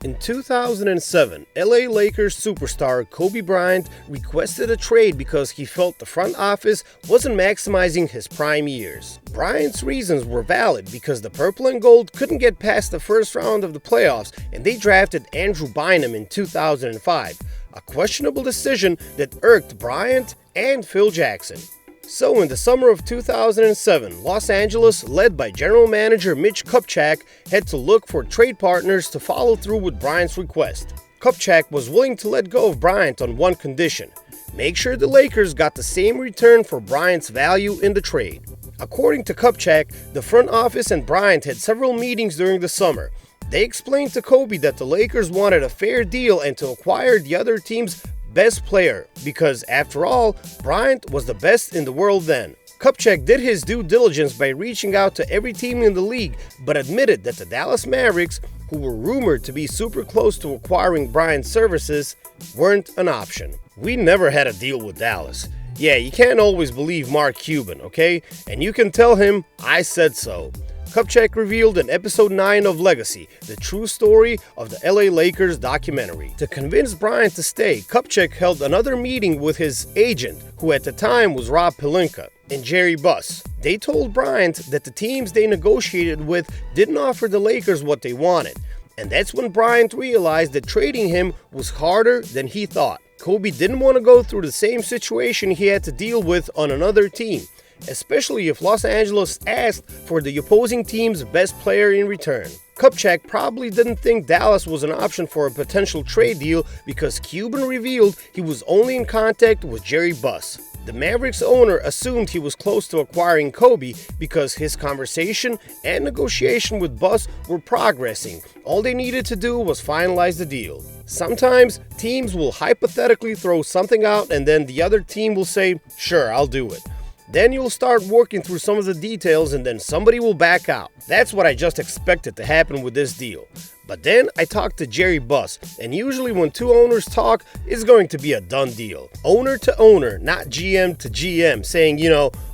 In 2007, LA Lakers superstar Kobe Bryant requested a trade because he felt the front office wasn't maximizing his prime years. Bryant's reasons were valid because the purple and gold couldn't get past the first round of the playoffs and they drafted Andrew Bynum in 2005, a questionable decision that irked Bryant and Phil Jackson. So in the summer of 2007, Los Angeles, led by general manager Mitch Kupchak, had to look for trade partners to follow through with Bryant's request. Kupchak was willing to let go of Bryant on one condition: make sure the Lakers got the same return for Bryant's value in the trade. According to Kupchak, the front office and Bryant had several meetings during the summer. They explained to Kobe that the Lakers wanted a fair deal and to acquire the other team's best player, because after all, Bryant was the best in the world then. Kupchak did his due diligence by reaching out to every team in the league, but admitted that the Dallas Mavericks, who were rumored to be super close to acquiring Bryant's services, weren't an option. We never had a deal with Dallas. Yeah, you can't always believe Mark Cuban, okay? And you can tell him I said so. Kupchak revealed in episode 9 of Legacy, the true story of the LA Lakers documentary. To convince Bryant to stay, Kupchak held another meeting with his agent, who at the time was Rob Pelinka, and Jerry Buss. They told Bryant that the teams they negotiated with didn't offer the Lakers what they wanted. And that's when Bryant realized that trading him was harder than he thought. Kobe didn't want to go through the same situation he had to deal with on another team, especially if Los Angeles asked for the opposing team's best player in return. Kupchak probably didn't think Dallas was an option for a potential trade deal because Cuban revealed he was only in contact with Jerry Buss. The Mavericks owner assumed he was close to acquiring Kobe because his conversation and negotiation with Buss were progressing. All they needed to do was finalize the deal. Sometimes teams will hypothetically throw something out and then the other team will say, "Sure, I'll do it." Then you'll start working through some of the details and then somebody will back out. That's what I just expected to happen with this deal. But then I talked to Jerry Buss, and usually when two owners talk, it's going to be a done deal. Owner to owner, not GM to GM, saying,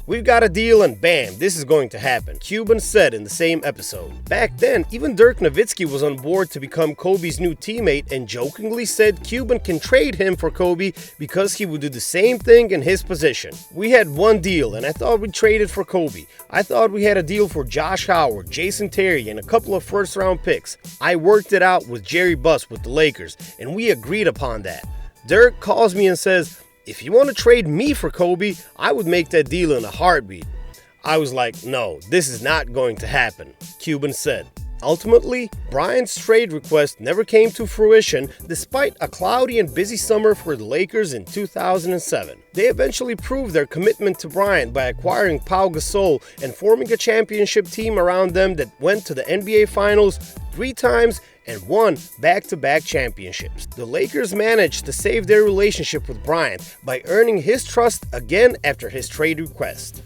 we've got a deal and bam, this is going to happen, Cuban said in the same episode. Back then, even Dirk Nowitzki was on board to become Kobe's new teammate and jokingly said Cuban can trade him for Kobe because he would do the same thing in his position. We had one deal and I thought we traded for Kobe. I thought we had a deal for Josh Howard, Jason Terry, and a couple of first-round picks. I worked it out with Jerry Buss with the Lakers, and we agreed upon that. Dirk calls me and says, "If you want to trade me for Kobe, I would make that deal in a heartbeat." I was like, "No, this is not going to happen," Cuban said. Ultimately, Bryant's trade request never came to fruition despite a cloudy and busy summer for the Lakers in 2007. They eventually proved their commitment to Bryant by acquiring Pau Gasol and forming a championship team around them that went to the NBA Finals 3 times and won back-to-back championships. The Lakers managed to save their relationship with Bryant by earning his trust again after his trade request.